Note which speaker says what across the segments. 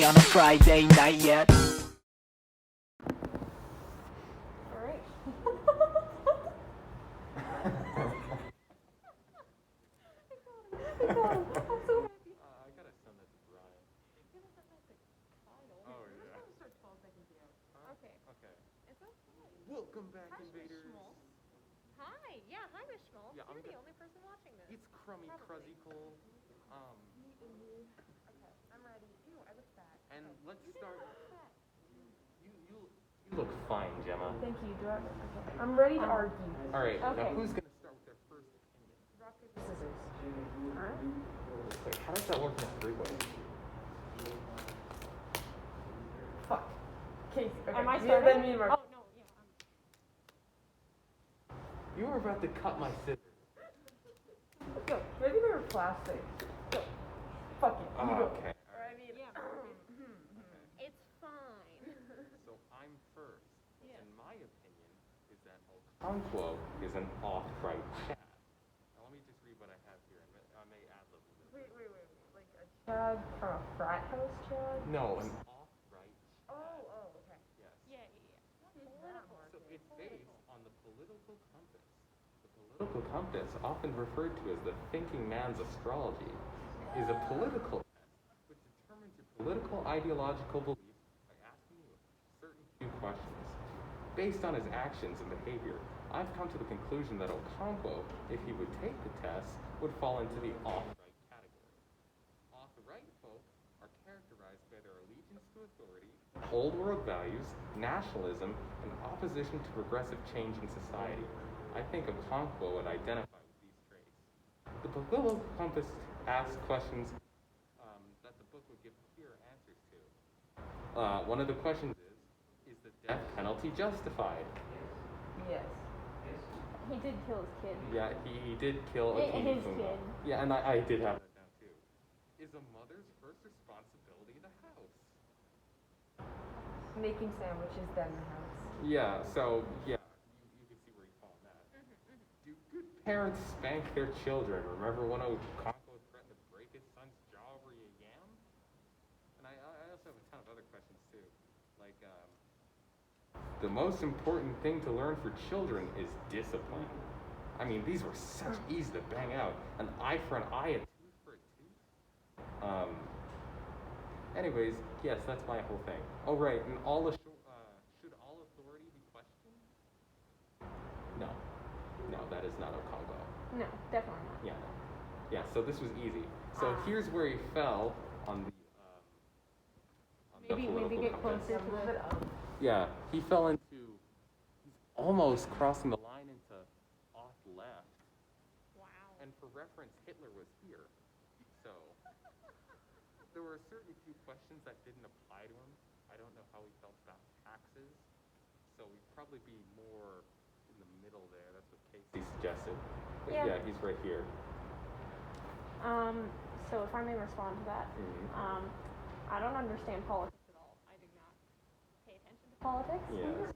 Speaker 1: me on a Friday night yet.
Speaker 2: Alright. I got him. I'm so happy.
Speaker 3: I gotta send that to Brian.
Speaker 2: I feel like that might be title.
Speaker 3: Oh,
Speaker 2: We're
Speaker 3: yeah.
Speaker 2: just gonna start 12 seconds out. Okay.
Speaker 3: Okay.
Speaker 2: Is that fine?
Speaker 3: Welcome back,
Speaker 2: Hi,
Speaker 3: invaders.
Speaker 2: Schmaltz. Hi. Yeah, hi, Miss Schmaltz.
Speaker 3: Yeah,
Speaker 2: You're the only person watching this.
Speaker 3: It's Crummy
Speaker 2: Probably.
Speaker 3: Cruzzicle.
Speaker 2: Okay, I'm ready. Ew, I look fat.
Speaker 3: And
Speaker 2: Okay.
Speaker 3: let's
Speaker 2: You
Speaker 3: start.
Speaker 2: didn't look fat.
Speaker 3: You look fine, Gemma.
Speaker 2: Thank you. Do I? Okay. I'm ready to argue.
Speaker 3: All right. Now
Speaker 2: Okay.
Speaker 3: who's gonna start with their first opinion?
Speaker 2: Rock, paper, scissors. Alright.
Speaker 3: Wait, how does that work in a three-way?
Speaker 2: Fuck. Casey. Okay.
Speaker 4: Am I
Speaker 2: Yeah,
Speaker 4: starting?
Speaker 2: then me and Mark.
Speaker 4: Oh, no, yeah.
Speaker 3: You were about to cut my scissors.
Speaker 2: Go. Maybe they were plastic. Go. Fuck it. You go.
Speaker 3: Okay.
Speaker 2: Or I mean,
Speaker 4: Yeah. It's fine.
Speaker 3: So I'm first.
Speaker 4: Yeah.
Speaker 3: And my opinion is that Okonkwo is an off-right Chad. Now let me just read what I have here. I may add a little bit.
Speaker 2: wait. Like a Chad from a frat house Chad?
Speaker 3: No, an off-right Chad.
Speaker 2: Oh, okay.
Speaker 3: Yes.
Speaker 4: Yeah.
Speaker 2: What is that, Mark?
Speaker 3: So it's based on the political compass. The political compass, often referred to as the thinking man's astrology, is a political test which determines your political ideological beliefs by asking you certain few questions. Based on his actions and behavior, I've come to the conclusion that Okonkwo, if he would take the test, would fall into the off-right category. Off-right folk are characterized by their allegiance to authority, old world values, nationalism, and opposition to progressive change in society. I think Okonkwo would identify with these traits. The political compass asks questions that the book would give clear answers to. One of the questions is the death penalty justified?
Speaker 2: Yes.
Speaker 4: He did kill his kid.
Speaker 3: Yeah, he did kill a
Speaker 4: His
Speaker 3: Puma.
Speaker 4: kid.
Speaker 3: Yeah, and I did have that down too. Is a mother's first responsibility the house?
Speaker 2: Making sandwiches, then the house.
Speaker 3: Yeah, so, yeah, you can see where you fall on that. Do good parents spank their children? Remember when Okonkwo threatened to break his son's jaw over a yam? And I also have a ton of other questions too. Like, the most important thing to learn for children is discipline. I mean, these were such easy to bang out. An eye for an eye, a tooth for a tooth. Anyways, yes, that's my whole thing. Oh, right, and should all authority be questioned? No. No, that is not Okonkwo.
Speaker 4: No, definitely not.
Speaker 3: Yeah, no. Yeah, so this was easy. So here's where he fell on the
Speaker 4: Maybe
Speaker 3: political
Speaker 4: get
Speaker 3: compass.
Speaker 4: closer to
Speaker 2: Move
Speaker 4: the...
Speaker 2: it up.
Speaker 3: Yeah, he fell into, he's almost crossing the line into off left.
Speaker 4: Wow.
Speaker 3: And for reference, Hitler was here. So, there were certain few questions that didn't apply to him. I don't know how he felt about taxes. So we'd probably be more in the middle there. That's what Casey suggested. But
Speaker 4: Yeah.
Speaker 3: yeah, he's right here.
Speaker 4: So if I may respond to that,
Speaker 3: Mhm.
Speaker 4: I don't understand politics at all. I do not pay attention to politics.
Speaker 3: Yeah.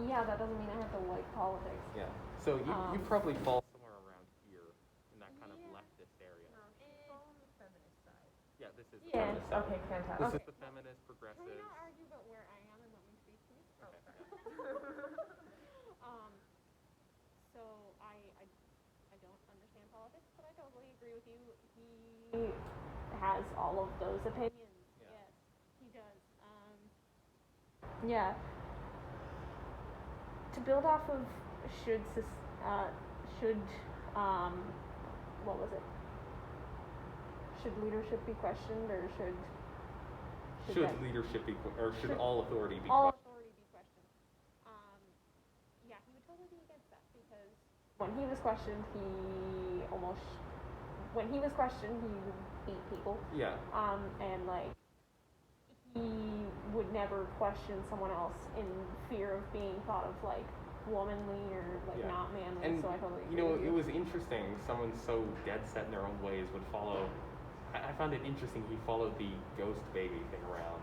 Speaker 4: Yeah, that doesn't mean I have to like politics.
Speaker 3: Yeah. So you probably fall somewhere around here in that kind of
Speaker 4: Yeah.
Speaker 3: leftist area.
Speaker 2: No, she's on the feminist side.
Speaker 3: Yeah, this is the
Speaker 4: Yeah.
Speaker 3: feminist side.
Speaker 2: Okay, fantastic.
Speaker 3: This
Speaker 4: Okay.
Speaker 3: is the feminist
Speaker 4: Can
Speaker 3: progressive.
Speaker 4: we not argue about where I am and let me speak, please? So I don't understand politics, but I totally agree with you. He has all of those opinions.
Speaker 3: Yeah.
Speaker 4: Yes, he does. Yeah. To build off of should what was it? Should leadership be questioned or
Speaker 3: Should
Speaker 4: that-
Speaker 3: leadership be, or should
Speaker 4: should
Speaker 3: all authority be
Speaker 4: all
Speaker 3: questioned?
Speaker 4: authority be questioned? Yeah, he would totally be against that because when he was questioned, he would beat people.
Speaker 3: Yeah.
Speaker 4: And like he would never question someone else in fear of being thought of like womanly or like
Speaker 3: Yeah.
Speaker 4: not manly.
Speaker 3: And
Speaker 4: So I totally agree
Speaker 3: you know,
Speaker 4: with
Speaker 3: it was interesting. Someone so dead set in their own ways would follow. I found it interesting. He followed the ghost baby thing around.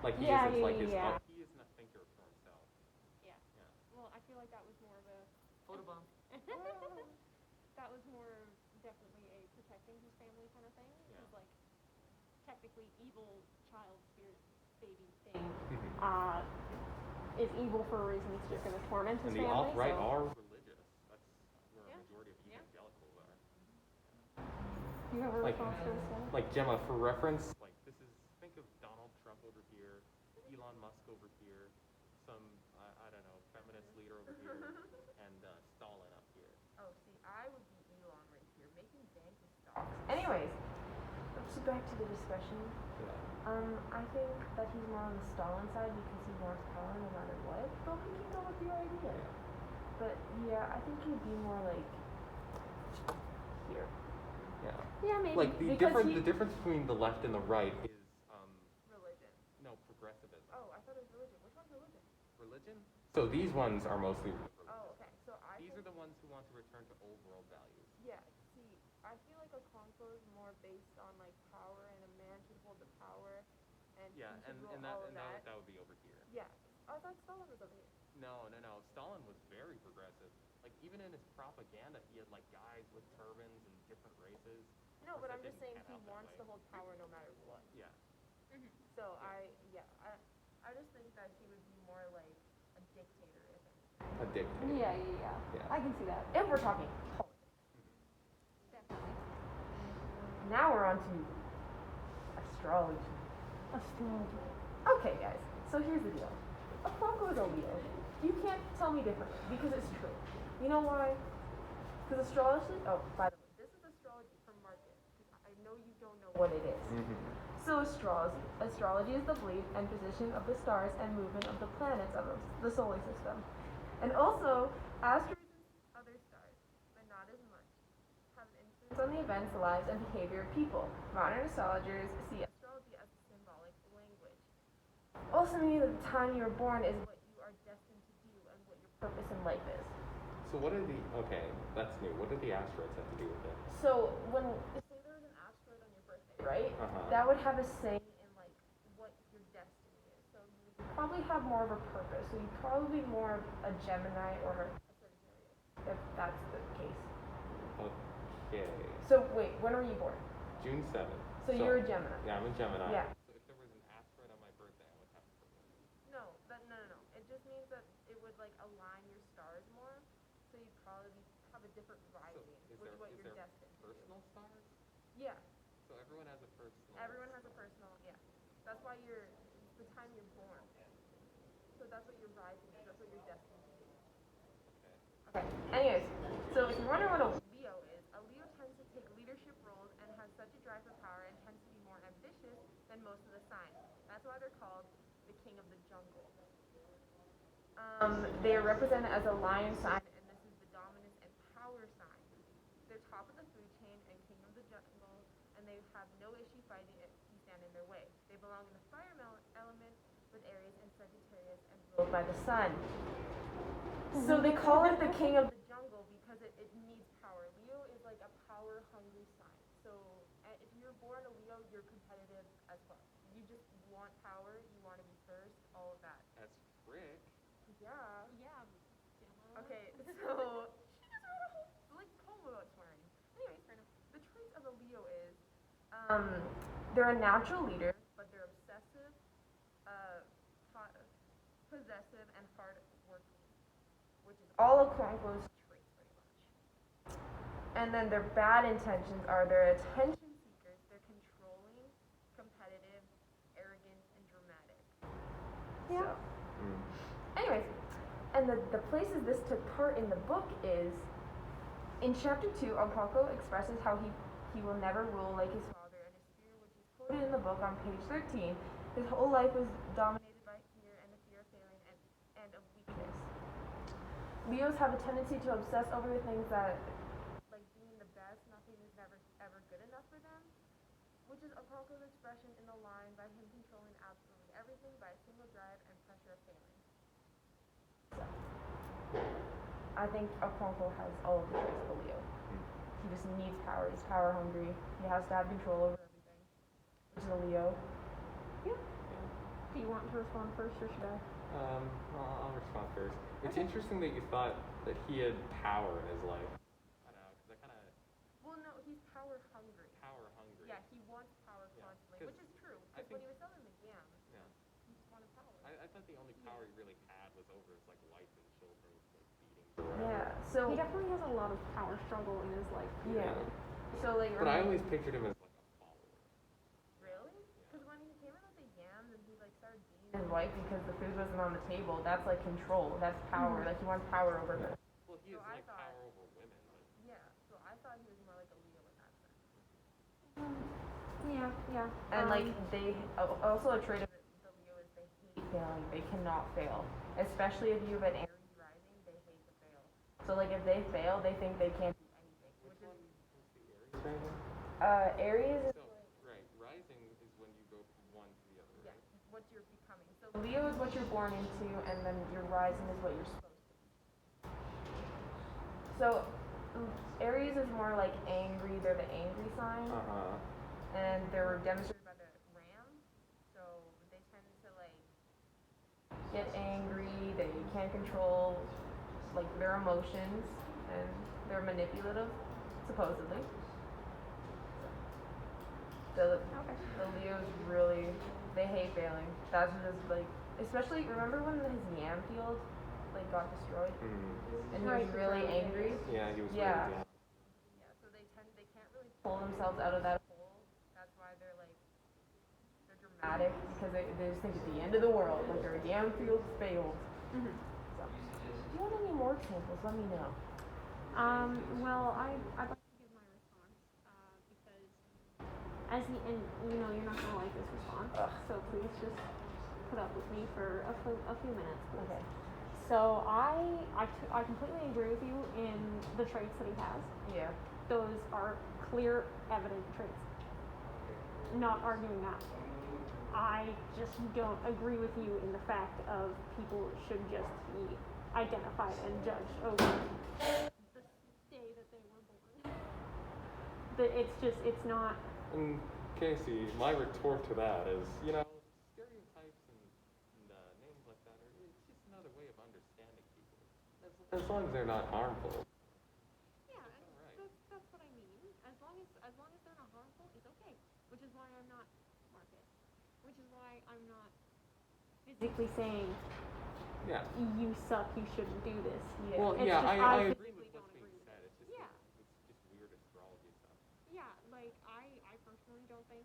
Speaker 3: Like he
Speaker 4: Yeah,
Speaker 3: isn't like his.
Speaker 4: yeah.
Speaker 3: He isn't a thinker for himself.
Speaker 4: Yeah.
Speaker 3: Yeah.
Speaker 4: Well, I feel like that was more of a
Speaker 2: Photobomb.
Speaker 4: that was more definitely a protecting his family kind of thing.
Speaker 3: Yeah.
Speaker 4: Because like technically basically evil child spirit baby thing
Speaker 3: Mhm.
Speaker 4: is evil for a reason. It's just going to torment his
Speaker 3: And the
Speaker 4: family.
Speaker 3: alt-right
Speaker 4: so.
Speaker 3: are religious. That's where
Speaker 4: Yeah.
Speaker 3: a majority of
Speaker 4: Yeah.
Speaker 3: evangelicals are.
Speaker 4: You have a
Speaker 3: Like,
Speaker 4: response to this one?
Speaker 3: like Gemma, for reference, like this is, think of Donald Trump over here, Elon Musk over here, some, I don't know, feminist leader over here, and Stalin up here.
Speaker 2: Oh, see, I would be Elon right here, making bank with stocks. Anyways, so back to the discussion.
Speaker 3: Yeah.
Speaker 2: I think that he's more on the Stalin side because he wants power no matter what, but we can go with your idea. But yeah, I think he'd be more like here.
Speaker 3: Yeah.
Speaker 4: Yeah, maybe.
Speaker 3: Like the difference between the left and the right is
Speaker 2: Religion.
Speaker 3: no, progressivism.
Speaker 2: Oh, I thought it was religion. Which one's religion?
Speaker 3: Religion? So these ones are mostly religious.
Speaker 2: Oh, okay. So I
Speaker 3: These
Speaker 2: think,
Speaker 3: are the ones who want to return to old world values.
Speaker 2: yeah, see, I feel like Okonkwo is more based on like power and a man should hold the power and
Speaker 3: Yeah,
Speaker 2: he should rule
Speaker 3: and
Speaker 2: all of
Speaker 3: that,
Speaker 2: that.
Speaker 3: that would be over here.
Speaker 2: Yeah. I thought Stalin was over here.
Speaker 3: No. Stalin was very progressive. Like even in his propaganda, he had like guys with turbans and different races.
Speaker 2: No,
Speaker 3: Of course,
Speaker 2: but
Speaker 3: that
Speaker 2: I'm just saying
Speaker 3: didn't pan
Speaker 2: he
Speaker 3: out that
Speaker 2: wants
Speaker 3: way.
Speaker 2: to hold power no matter what.
Speaker 3: Yeah.
Speaker 2: So I just think that he would be more like a dictator if anything.
Speaker 3: A dictator.
Speaker 4: Yeah.
Speaker 3: Yeah.
Speaker 4: I can see that.
Speaker 2: If we're talking politics.
Speaker 4: Definitely.
Speaker 2: Now we're on to astrology.
Speaker 4: Astrology.
Speaker 2: Okay, guys. So here's the deal. Okonkwo is a Leo. You can't tell me differently because it's true. You know why? Because astrology. Oh, by the way, this is astrology from Marcus. Because I know you don't know what it is.
Speaker 3: Mm-hmm.
Speaker 2: So astrology is the belief and position of the stars and movement of the planets of the solar system. And also, asteroids and other stars, but not as much, have an influence on the events, lives, and behavior of people. Modern astrologers see astrology as a symbolic language. Also meaning that the time you were born is what you are destined to do and what your purpose in life is.
Speaker 3: So what are the, okay, that's new. What do the asteroids have to do with it?
Speaker 2: So when, say there was an asteroid on your birthday, right?
Speaker 3: Uh-huh.
Speaker 2: That would have a say in like what your destiny is. So you would probably have more of a purpose. So you'd probably be more of a Gemini or a Sagittarius, if that's the case.
Speaker 3: Okay.
Speaker 2: So wait, when were you born?
Speaker 3: June 7th.
Speaker 2: So you're a Gemini.
Speaker 3: Yeah, I'm a Gemini.
Speaker 2: Yeah.
Speaker 3: So if there was an asteroid on my birthday, I would have purpose.
Speaker 2: No. It just means that it would like align your stars more. So you'd probably have a different rising,
Speaker 3: is
Speaker 2: which is what
Speaker 3: there
Speaker 2: you're destined to do.
Speaker 3: personal stars?
Speaker 2: Yeah.
Speaker 3: So everyone has a personal.
Speaker 2: Everyone has a personal, yeah. That's why it's the time you're born. So that's what your rising is. That's what you're destined to do.
Speaker 3: Okay.
Speaker 2: Okay. Anyways, so if you're wondering what a Leo is, a Leo tends to take leadership roles and has such a drive for power and tends to be more ambitious than most of the signs. That's why they're called the king of the jungle. They are represented as a lion sign, and this is the dominance and power sign. They're top of the food chain and king of the jungle, and they have no issue fighting if you stand in their way. They belong in the fire element with Aries and Sagittarius and ruled by the sun. So they call it the king of the jungle because it needs power. Leo is like a power-hungry sign. So if you're born a Leo, you're competitive as fuck. You just want power, you want to be first, all of that.
Speaker 3: That's frick.
Speaker 2: Yeah.
Speaker 4: Yeah. Gemma.
Speaker 2: Okay, so she just wrote a whole poem about swearing. Anyways, the traits of a Leo is they're a natural leader, but they're obsessive, possessive, and hard-working, which is all of Okonkwo's traits pretty much. And then their bad intentions are they're attention seekers, they're controlling, competitive, arrogant, and dramatic.
Speaker 4: Yeah.
Speaker 2: So, anyways, and the places this took part in the book is in chapter 2, Okonkwo expresses how he will never rule like his father, and his fear, which is quoted in the book on page 13, his whole life was dominated by fear and the fear of failing and of weakness. Leos have a tendency to obsess over the things that, like being the best, nothing is never ever good enough for them, which is Okonkwo's expression in the line by him controlling absolutely everything by a single drive and pressure of failing. So, I think Okonkwo has all of the traits of a Leo. He just needs power. He's power hungry. He has to have control over everything, which is a Leo. Yeah.
Speaker 4: Do you want to respond first, or should I?
Speaker 3: I'll respond first. It's interesting that you thought that he had power in his life. I don't know, because I kind of
Speaker 2: Well, no, he's power hungry.
Speaker 3: power hungry.
Speaker 2: Yeah, he wants power
Speaker 3: Yeah,
Speaker 2: constantly, which is true.
Speaker 3: think,
Speaker 2: when he was still in the yams,
Speaker 3: yeah.
Speaker 2: he just wanted power.
Speaker 3: I thought the only power he really had was over his like wife and children, like beating around.
Speaker 2: Yeah. So
Speaker 4: He definitely has a lot of power struggle in his life.
Speaker 2: yeah. So like.
Speaker 3: But I always pictured him as like a follower.
Speaker 2: Really? Because when he came in with the yams and he like started beating his wife because the food wasn't on the table, that's like control. That's power. Like he wants power over her.
Speaker 3: Well, he
Speaker 2: So
Speaker 3: has
Speaker 2: I
Speaker 3: like
Speaker 2: thought-
Speaker 3: power over women, but
Speaker 2: Yeah. So I thought he was more like a Leo in that sense.
Speaker 4: Yeah, yeah.
Speaker 2: And like they also a trait of the Leo is they hate failing. They cannot fail, especially if you have an Aries rising. They hate to fail. So like if they fail, they think they can't do anything.
Speaker 3: which
Speaker 2: Which
Speaker 3: one
Speaker 2: is
Speaker 3: is the Aries rising?
Speaker 2: Aries is
Speaker 3: So, right, rising is when you go from one to the other,
Speaker 2: yeah,
Speaker 3: right?
Speaker 2: what you're becoming. So Leo is what you're born into, and then your rising is what you're supposed to be. So Aries is more like angry. They're the angry sign. And they're demonstrated by the ram, so they tend to like get angry. They can't control like their emotions, and they're manipulative, supposedly.
Speaker 4: Okay.
Speaker 2: The Leos really they hate failing. That's just like especially remember when his yam field like got destroyed and he was
Speaker 4: Right, the
Speaker 2: really
Speaker 4: drought.
Speaker 2: angry.
Speaker 3: Yeah, he was
Speaker 2: Yeah.
Speaker 3: really down.
Speaker 2: Yeah, so they can't really pull themselves out of that hole. That's why they're dramatic because they just think it's the end of the world. Like their yam field failed.
Speaker 4: Mhm.
Speaker 2: So, if you want any more examples, let me know.
Speaker 4: Well, I'd like to give my response because as he and you know you're not gonna like this response,
Speaker 2: Ugh.
Speaker 4: so please just put up with me for a few minutes. Please.
Speaker 2: Okay.
Speaker 4: So I completely agree with you in the traits that he has.
Speaker 2: Yeah.
Speaker 4: Those are clear, evident traits. Not arguing that. I just don't agree with you in the fact of people should just be identified and judged over the day that they were born. It's not.
Speaker 3: And Casey, my retort to that is, stereotypes and names like that it's just another way of understanding people. As long as they're not harmful.
Speaker 4: Yeah,
Speaker 3: It's all right.
Speaker 4: that's what I mean. As long as they're not harmful, it's okay. Which is why I'm not Marcus. Which is why I'm not physically saying
Speaker 3: Yeah.
Speaker 4: you suck, you shouldn't do this.
Speaker 2: Yeah.
Speaker 3: Well,
Speaker 4: It's
Speaker 3: yeah,
Speaker 4: just
Speaker 3: I agree
Speaker 4: physically
Speaker 3: with what's
Speaker 4: don't
Speaker 3: being
Speaker 4: agree with
Speaker 3: said.
Speaker 4: it.
Speaker 3: It's just
Speaker 4: Yeah.
Speaker 3: it's just weird astrology stuff.
Speaker 4: Yeah, like I personally don't think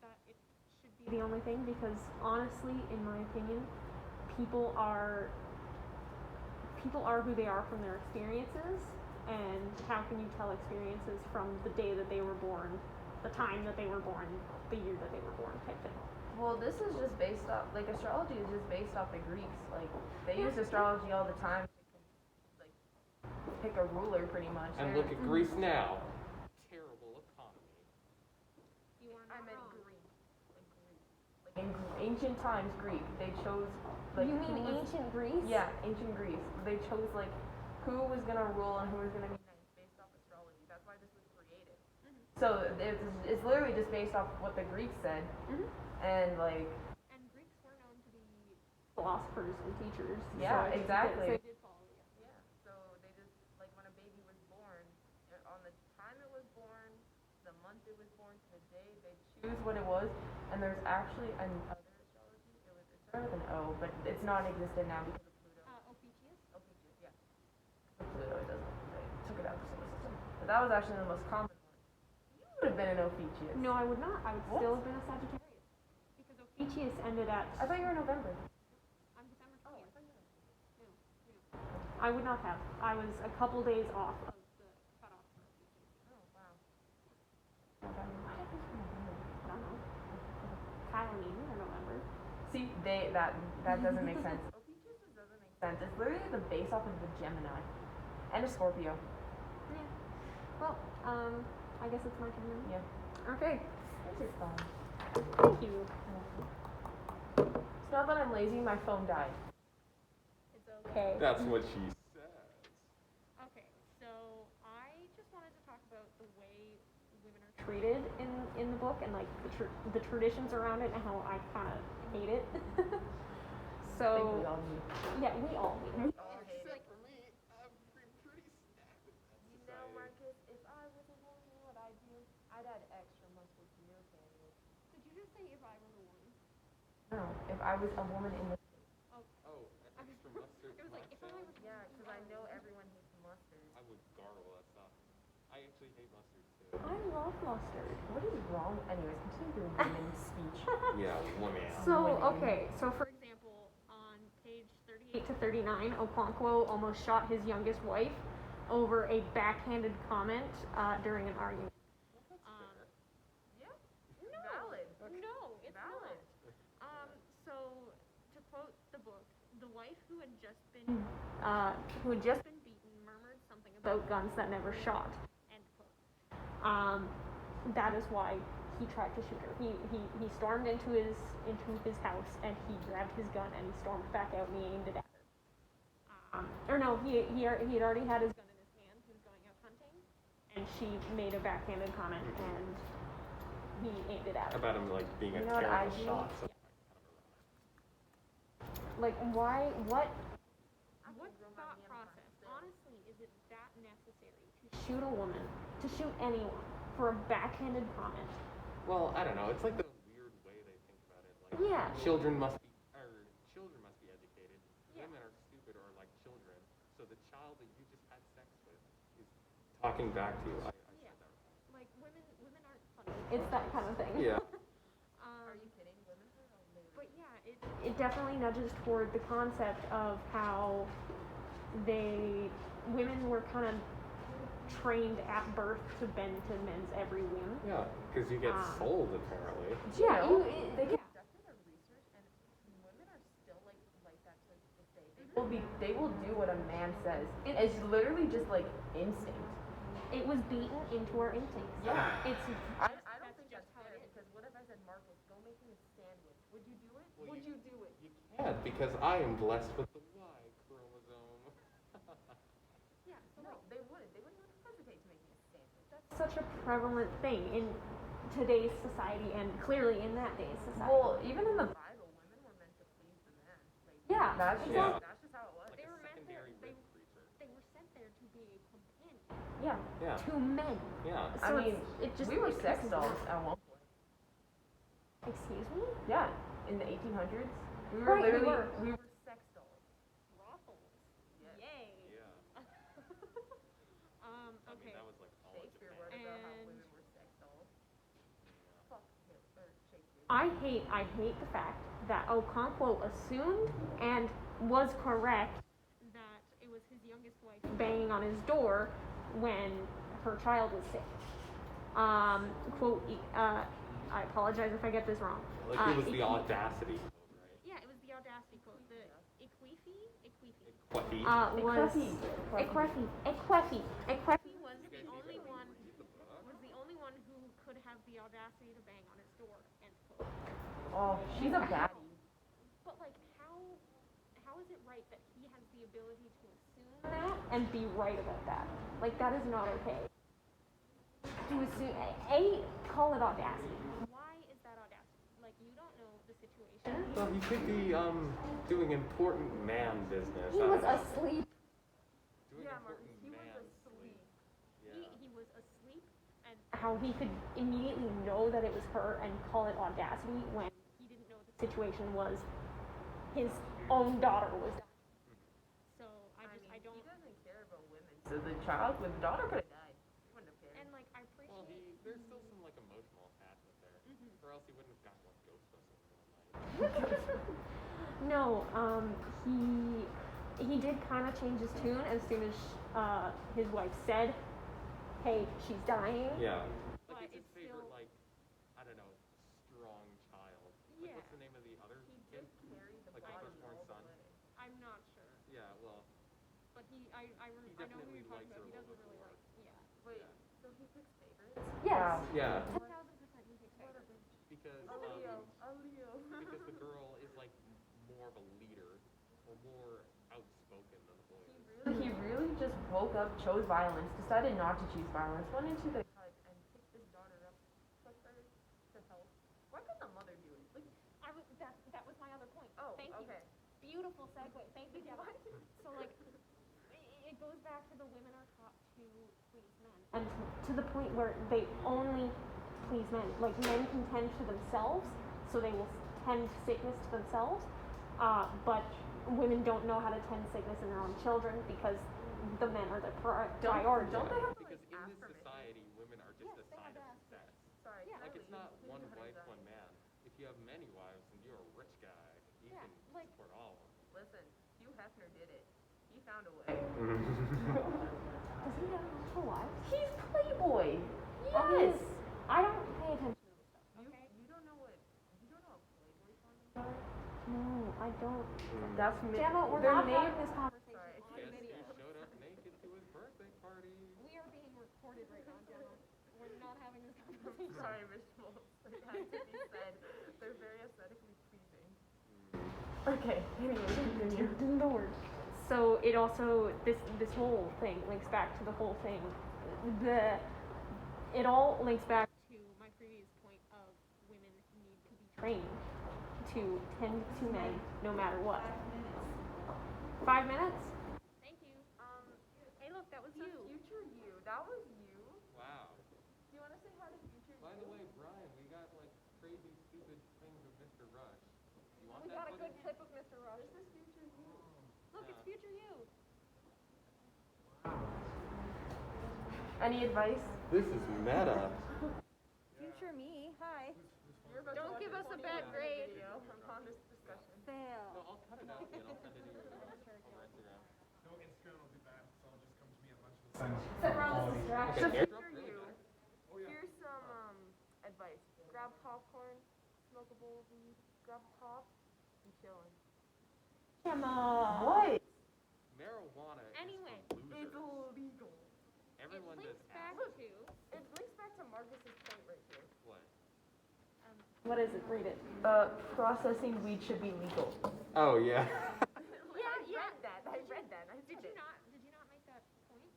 Speaker 4: that it should be the only thing because honestly, in my opinion, people are who they are from their experiences, and how can you tell experiences from the day that they were born, the time that they were born, the year that they were born type thing.
Speaker 2: Well, this is just based off like astrology is just based off the Greeks. Like they used astrology all the time to like pick a ruler pretty much.
Speaker 3: And look at Greece now. Terrible economy.
Speaker 4: You are
Speaker 2: I
Speaker 4: not
Speaker 2: meant
Speaker 4: wrong.
Speaker 2: Greek. Like in ancient times, Greek. They chose like.
Speaker 4: You mean
Speaker 2: who was-
Speaker 4: ancient Greece?
Speaker 2: Yeah, ancient Greece. They chose like who was gonna rule and who was gonna be nice based off astrology. That's why this was created. So it's literally just based off what the Greeks said, and like
Speaker 4: And Greeks were known to be philosophers and teachers.
Speaker 2: Yeah,
Speaker 4: so
Speaker 2: exactly.
Speaker 4: So it did follow, yeah.
Speaker 2: yeah. So they just like when a baby was born, on the time it was born, the month it was born, to the day they choose what it was, and there's actually another astrology. It started with an O, but it's non-existent now because of Pluto.
Speaker 4: Ophiuchus?
Speaker 2: Ophiuchus, yeah. Pluto, it doesn't. They took it out of the solar system. But that was actually the most common one. You would have been an Ophiuchus.
Speaker 4: No, I would not. I would
Speaker 2: What?
Speaker 4: still have been a Sagittarius. Because Ophiuchus ended at.
Speaker 2: I thought you were in November.
Speaker 4: I'm December 20th.
Speaker 2: I thought you were.
Speaker 4: I would not have. I was a couple days off of the cutoff for Ophiuchus.
Speaker 2: Oh wow.
Speaker 4: I don't know. Kyle and Eden are November.
Speaker 2: See, that doesn't make sense. Ophiuchus doesn't make sense. It's literally the base off of the Gemini and a Scorpio.
Speaker 4: Yeah. Well, I guess it's my turn then.
Speaker 2: Yeah.
Speaker 4: Okay.
Speaker 2: This is fun.
Speaker 4: Thank you.
Speaker 2: It's not that I'm lazy. My phone died.
Speaker 4: It's okay.
Speaker 3: That's what she says.
Speaker 4: Okay, so I just wanted to talk about the way women are treated in the book and like the traditions around it and how I kind of hate it.
Speaker 2: I think
Speaker 4: So
Speaker 2: we all need.
Speaker 4: yeah, we all hate it.
Speaker 2: Like,
Speaker 3: for me, I've been pretty stabbed in that
Speaker 2: you know, Marcus, if I was a woman, what I'd do, I'd add extra muscle to your family.
Speaker 4: Did you just say if I were the one?
Speaker 2: I don't know, if I was a woman in this.
Speaker 3: Oh, extra mustard.
Speaker 4: It was like, if I
Speaker 3: sandwich?
Speaker 4: was
Speaker 2: Yeah, because I know everyone hates mustard.
Speaker 3: I would gargle that stuff. I actually hate mustard too.
Speaker 4: I love mustard.
Speaker 2: What is wrong? Anyways, continue your women's speech.
Speaker 3: Yeah, woman.
Speaker 4: So, okay, so for example, on page 38 to 39, Okonkwo almost shot his youngest wife over a backhanded comment during an argument.
Speaker 2: Yeah.
Speaker 4: No,
Speaker 2: Valid.
Speaker 4: no, it's
Speaker 2: Valid.
Speaker 4: not. So to quote the book, the wife who had just been beaten murmured something about guns that never shot. End quote. That is why he tried to shoot her. He stormed into his house and he grabbed his gun and he stormed back out and he aimed it at her. Or no, he had already had his gun in his hand. He was going out hunting, and she made a backhanded comment and he aimed it at her.
Speaker 3: About him like being a
Speaker 2: You know what I
Speaker 3: terrible
Speaker 2: do?
Speaker 3: shot. So
Speaker 4: Like, why? What
Speaker 2: What
Speaker 4: thought process? Honestly, is it that necessary to shoot a woman, to shoot anyone for a backhanded comment?
Speaker 3: well, I don't know. It's like the weird way they think about it. Like
Speaker 4: Yeah.
Speaker 3: children must be educated.
Speaker 4: Yeah.
Speaker 3: Women are stupid or like children. So the child that you just had sex with is talking back to you. I
Speaker 4: Yeah.
Speaker 3: said that wrong.
Speaker 4: Like, women aren't funny. It's that kind of thing.
Speaker 3: Yeah.
Speaker 2: Are you kidding? Women are hilarious.
Speaker 4: But yeah, it definitely nudges toward the concept of how women were kind of trained at birth to bend to men's every whim.
Speaker 3: Yeah, because you get
Speaker 4: Ah.
Speaker 3: sold apparently.
Speaker 2: Yeah,
Speaker 4: they get.
Speaker 2: conducted a research, and women are still like that to this day. They will do what a man says. It's literally just like instinct.
Speaker 4: It was beaten into our instincts.
Speaker 2: Yeah.
Speaker 4: It's.
Speaker 2: I don't think
Speaker 4: just
Speaker 2: that's
Speaker 4: how
Speaker 2: fair
Speaker 4: it is.
Speaker 2: because what if I said, Marcus, go make me a sandwich? Would you do it?
Speaker 3: Well,
Speaker 2: Would you do it?
Speaker 3: You can't because I am blessed with the Y chromosome.
Speaker 4: Yeah. So
Speaker 2: No, they wouldn't. They wouldn't even hesitate to make me a sandwich.
Speaker 4: that's such a prevalent thing in today's society and clearly in that day's society.
Speaker 2: Well, even in the Bible, women were meant to please the man. Like,
Speaker 4: Yeah,
Speaker 2: that's just
Speaker 3: Yeah.
Speaker 2: that's just how it was.
Speaker 3: Like
Speaker 4: They
Speaker 3: a
Speaker 4: were meant to-
Speaker 3: secondary
Speaker 4: they-
Speaker 3: rib creature.
Speaker 4: they were sent there to be a companion
Speaker 2: Yeah.
Speaker 3: Yeah.
Speaker 4: to men.
Speaker 3: Yeah.
Speaker 4: So
Speaker 2: I mean,
Speaker 4: it just
Speaker 2: we were
Speaker 4: pisses
Speaker 2: sex
Speaker 4: me
Speaker 2: dolls
Speaker 4: off.
Speaker 2: at one point.
Speaker 4: Excuse me?
Speaker 2: Yeah, in the 1800s, we were
Speaker 4: Right, we
Speaker 2: literally
Speaker 4: were.
Speaker 2: we were sex dolls.
Speaker 4: Brothels.
Speaker 2: Yes.
Speaker 4: Yay.
Speaker 3: Yeah. I mean,
Speaker 4: Okay.
Speaker 3: that was like all of
Speaker 2: Shakespeare
Speaker 3: Japan.
Speaker 2: wrote about how
Speaker 4: And-
Speaker 2: women were sex dolls. Fuck Hitler, Shakespeare.
Speaker 4: I hate the fact that Okonkwo assumed and was correct that it was his youngest wife banging on his door when her child was sick. Quote, I apologize if I get this wrong.
Speaker 3: Like it was the audacity, right?
Speaker 4: Yeah, it was the audacity quote. The Ekwefi
Speaker 3: Quaffy.
Speaker 4: was
Speaker 2: Ekwefi.
Speaker 4: Ekwefi was the only one who could have the audacity to bang on his door. End quote.
Speaker 2: Oh, she's a baddie.
Speaker 4: But like, how is it right that he has the ability to assume that and be right about that? Like, that is not okay. To assume, call it audacity. Why is that audacity? Like, you don't know the situation.
Speaker 3: Well, he could be doing important man business.
Speaker 4: He
Speaker 3: I
Speaker 4: was
Speaker 3: don't know.
Speaker 4: asleep.
Speaker 3: Doing
Speaker 2: Yeah,
Speaker 3: important
Speaker 2: Marcus, he was
Speaker 3: man
Speaker 2: asleep.
Speaker 3: Yeah.
Speaker 4: He was asleep, and how he could immediately know that it was her and call it audacity when he didn't know the situation was his own daughter was dying. So I don't.
Speaker 2: He doesn't care about women. So the daughter could have died. He wouldn't have cared.
Speaker 4: And like, I
Speaker 3: Well,
Speaker 4: appreciate.
Speaker 3: there's still some like emotional attachment there,
Speaker 4: Mhm.
Speaker 3: or else he wouldn't have gotten like Ghostbusters one night.
Speaker 4: No, he did kind of change his tune as soon as his wife said, "Hey, she's dying."
Speaker 3: Yeah.
Speaker 4: But
Speaker 3: Like it's his
Speaker 4: it's
Speaker 3: favorite
Speaker 4: still-
Speaker 3: like I don't know strong child. Like
Speaker 4: Yeah.
Speaker 3: what's the name of the other
Speaker 2: He
Speaker 3: kid?
Speaker 2: just carried the
Speaker 3: Like the
Speaker 2: body
Speaker 3: firstborn
Speaker 2: all the
Speaker 3: son?
Speaker 2: way.
Speaker 4: I'm not sure,
Speaker 3: Yeah. Well.
Speaker 4: but I know who
Speaker 3: definitely
Speaker 4: you're talking
Speaker 3: likes
Speaker 4: about. He
Speaker 3: her a
Speaker 4: doesn't
Speaker 3: little
Speaker 4: really
Speaker 3: bit
Speaker 4: like. Yeah.
Speaker 2: Wait,
Speaker 3: Yeah.
Speaker 2: so he picks favorites?
Speaker 4: Yes.
Speaker 3: Yeah.
Speaker 4: 10,000% he picks favorites.
Speaker 3: Because
Speaker 2: A Leo. A Leo.
Speaker 3: because the girl is like more of a leader or more outspoken than the boy is.
Speaker 2: He really just woke up, chose violence, decided not to choose violence, went into the hut and picked his daughter up, took her to health. Why couldn't the mother do it? Like,
Speaker 4: That was my other point.
Speaker 2: oh,
Speaker 4: Thank
Speaker 2: okay.
Speaker 4: you. Beautiful segue. Thank you, Devin. So like, it goes back to the women are taught to please men, and to the point where they only please men. Like, men can tend to themselves, so they will tend sickness to themselves, but women don't know how to tend sickness in their own children because the men are the priority.
Speaker 2: Don't they have to
Speaker 3: Because
Speaker 2: like
Speaker 3: in
Speaker 2: ask
Speaker 3: this
Speaker 2: permission?
Speaker 3: society, women are just a
Speaker 4: Yes, they
Speaker 3: sign
Speaker 4: have
Speaker 3: of
Speaker 4: to ask
Speaker 3: success.
Speaker 2: Sorry,
Speaker 4: Yeah.
Speaker 3: Like, it's
Speaker 2: Kylie,
Speaker 3: not
Speaker 2: you
Speaker 3: one
Speaker 2: can
Speaker 3: wife,
Speaker 2: design.
Speaker 3: one man. If you have many wives and you're a rich guy, you
Speaker 4: Yeah,
Speaker 3: can
Speaker 4: like-
Speaker 3: support all of them.
Speaker 2: Listen, Hugh Hefner did it. He found a way.
Speaker 4: Does he have multiple wives?
Speaker 2: He's Playboy.
Speaker 4: Yes. I don't pay attention to this stuff. Okay.
Speaker 2: You don't know what Playboy condoms are?
Speaker 4: No, I don't.
Speaker 2: That's
Speaker 4: Gemma, we're
Speaker 2: they're
Speaker 4: not
Speaker 2: made-
Speaker 4: having this conversation
Speaker 2: Sorry.
Speaker 4: on
Speaker 3: Yes,
Speaker 4: video.
Speaker 3: he showed up naked to his birthday party.
Speaker 4: We are being recorded right now, Gemma. We're not having this conversation.
Speaker 2: Sorry, visuals. It has to be said. They're very aesthetically pleasing. Okay, anyway, continue.
Speaker 4: Lord. So it also this whole thing links back to the whole thing. It all links back to my previous point of women need to be trained to tend to men no matter what. 5 minutes? Thank you. Hey, look, that was
Speaker 2: So
Speaker 4: you.
Speaker 2: future you. That was you.
Speaker 3: Wow.
Speaker 2: Do you want to say hi to future
Speaker 3: By
Speaker 2: you?
Speaker 3: the way, Brian, we got like crazy, stupid things of Mr. Rush. You want
Speaker 4: We
Speaker 3: that
Speaker 4: got a good
Speaker 3: footage?
Speaker 4: clip of Mr. Rush.
Speaker 2: This is future you.
Speaker 4: Look, it's
Speaker 3: Yeah.
Speaker 4: future you.
Speaker 2: Any advice?
Speaker 3: This is meta.
Speaker 4: Future me. Hi.
Speaker 2: You're about
Speaker 4: Don't
Speaker 2: to watch
Speaker 4: give us a
Speaker 2: 20
Speaker 4: bad
Speaker 2: minute
Speaker 4: grade.
Speaker 2: Video on this discussion.
Speaker 3: No,
Speaker 4: Fail.
Speaker 3: I'll cut it out and I'll send it to you over Instagram.
Speaker 5: No, Instagram will be bad, so it'll just come to me a bunch of the times.
Speaker 4: Except for all this distraction.
Speaker 2: So
Speaker 3: Okay,
Speaker 2: future
Speaker 3: airdrop really
Speaker 2: you.
Speaker 3: good.
Speaker 5: Oh yeah.
Speaker 2: Here's some advice. Grab popcorn, smoke a bowl of weed, grab a pop, and chillin'.
Speaker 4: Gemma.
Speaker 2: What?
Speaker 3: Marijuana
Speaker 4: Anyway,
Speaker 3: is for
Speaker 2: It's
Speaker 3: losers.
Speaker 2: illegal.
Speaker 3: Everyone
Speaker 4: it
Speaker 3: does
Speaker 4: links back
Speaker 3: acid.
Speaker 4: to
Speaker 2: It links back to Marcus's point right here.
Speaker 3: What?
Speaker 4: what is it? Read it.
Speaker 2: Processing weed should be legal.
Speaker 3: Oh, yeah.
Speaker 4: Yeah.
Speaker 2: I read that. I
Speaker 4: Did
Speaker 2: said
Speaker 4: you
Speaker 2: it.
Speaker 4: not? Did you not make that point?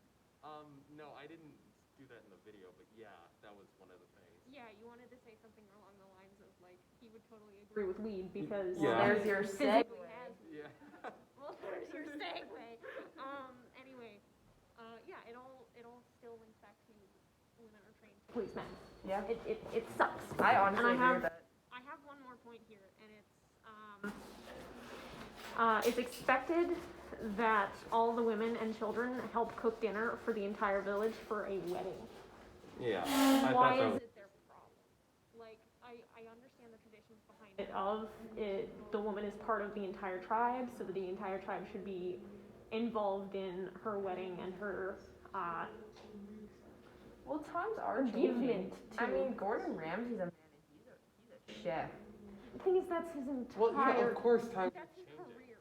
Speaker 3: No, I didn't do that in the video, but yeah, that was one of the things.
Speaker 4: Yeah, you wanted to say something along the lines of like he would totally agree with weed because
Speaker 3: Yeah.
Speaker 2: There's your
Speaker 4: physically
Speaker 2: segue.
Speaker 4: has.
Speaker 3: Yeah.
Speaker 4: Well, there's your segue. Anyway, yeah, it all still links back to women are trained to please men.
Speaker 2: Yeah.
Speaker 4: It sucks.
Speaker 2: I honestly
Speaker 4: And I
Speaker 2: agree
Speaker 4: have-
Speaker 2: with that.
Speaker 4: I have one more point here, and it's expected that all the women and children help cook dinner for the entire village for a wedding.
Speaker 3: Yeah.
Speaker 4: Why is it their problem? Like, I understand the traditions behind it of it, the woman is part of the entire tribe, so that the entire tribe should be involved in her wedding and her,
Speaker 2: Well, times are
Speaker 4: Give
Speaker 2: changing.
Speaker 4: it
Speaker 2: I
Speaker 4: to-
Speaker 2: mean, Gordon Ramsay's a man, and he's a chef.
Speaker 4: the thing is that's his entire,
Speaker 3: Well, yeah, of course, times are
Speaker 4: that's his
Speaker 3: changing.
Speaker 4: career.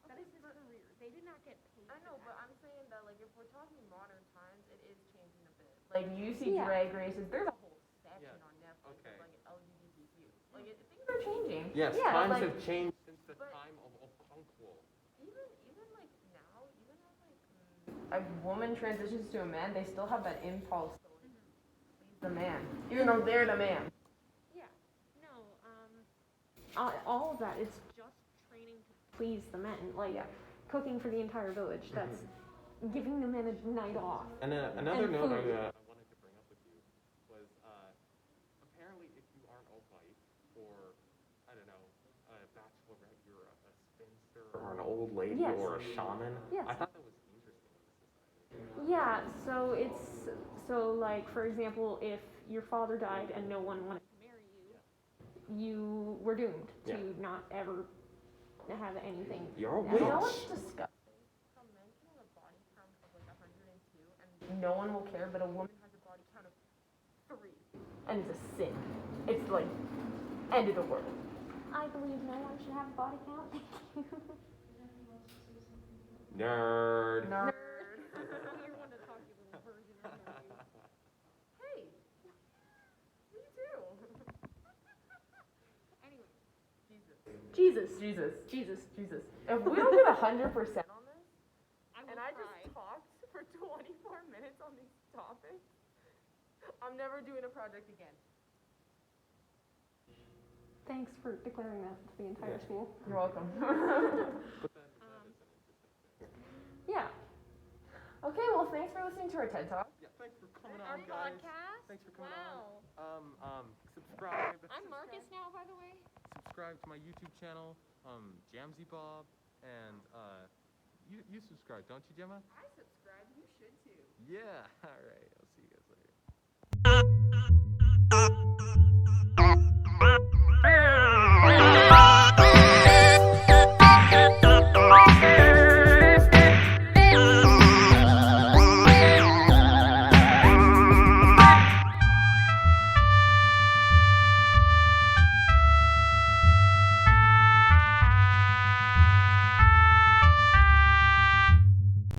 Speaker 4: That is his career. They did not get paid.
Speaker 2: I know,
Speaker 4: for
Speaker 2: but
Speaker 4: that.
Speaker 2: I'm saying that like if we're talking modern times, it is changing a bit. Like you see
Speaker 4: Yeah.
Speaker 2: drag races, there's a whole section
Speaker 3: Yeah.
Speaker 2: on Netflix
Speaker 3: Okay.
Speaker 2: of like LGBTQ. Like things are changing.
Speaker 3: Yes,
Speaker 2: Yeah,
Speaker 3: times
Speaker 2: like,
Speaker 3: have changed since the
Speaker 2: but-
Speaker 3: time of Okonkwo.
Speaker 2: even like now, even when like a woman transitions to a man, they still have that impulse to like please the man, even though they're the man.
Speaker 4: Yeah. No, all of that, it's just training to please the men. Like,
Speaker 2: Yeah.
Speaker 4: cooking for the entire village. That's giving the men a night off.
Speaker 3: And another
Speaker 4: And
Speaker 3: note
Speaker 4: food.
Speaker 3: I wanted to bring up with you was apparently if you aren't a wife or, I don't know, a bachelorette, you're a spinster or an old lady
Speaker 4: Yes.
Speaker 3: or a shaman.
Speaker 4: Yes.
Speaker 3: I thought that was interesting in the society.
Speaker 4: Yeah, so like, for example, if your father died and no one wanted to marry you, you were doomed to
Speaker 3: Yeah.
Speaker 4: not ever have anything.
Speaker 3: You're a
Speaker 2: You know
Speaker 3: witch.
Speaker 2: what's disgusting? How men can have a body count of like 102 and no one will care, but a woman has a body count of 3. And it's a sin. It's like end of the world.
Speaker 4: I believe no one should have a body count. Thank you.
Speaker 3: Nerd.
Speaker 2: Nerd.
Speaker 4: You're one to talk, you little virgin. I know you.
Speaker 2: Hey. Me too.
Speaker 4: Anyway,
Speaker 2: Jesus.
Speaker 4: Jesus.
Speaker 2: If we don't get 100% on this,
Speaker 4: I will
Speaker 2: and I
Speaker 4: cry.
Speaker 2: just talked for 24 minutes on these topics, I'm never doing a project again.
Speaker 4: Thanks for declaring that to the entire
Speaker 3: Yeah.
Speaker 4: school.
Speaker 2: You're welcome.
Speaker 3: But that is an interesting thing.
Speaker 2: Yeah. Okay, well, thanks for listening to our TED Talk.
Speaker 3: Yeah, thanks for coming
Speaker 4: Our
Speaker 3: on, guys.
Speaker 4: podcast?
Speaker 3: Thanks for coming
Speaker 4: Wow.
Speaker 3: on. Subscribe.
Speaker 4: I'm Marcus now, by the way.
Speaker 3: Subscribe. subscribe to my YouTube channel, Jamsy Bob, and you subscribe, don't you, Gemma?
Speaker 2: I subscribe. You should too.
Speaker 3: Yeah. All right. I'll see you guys later.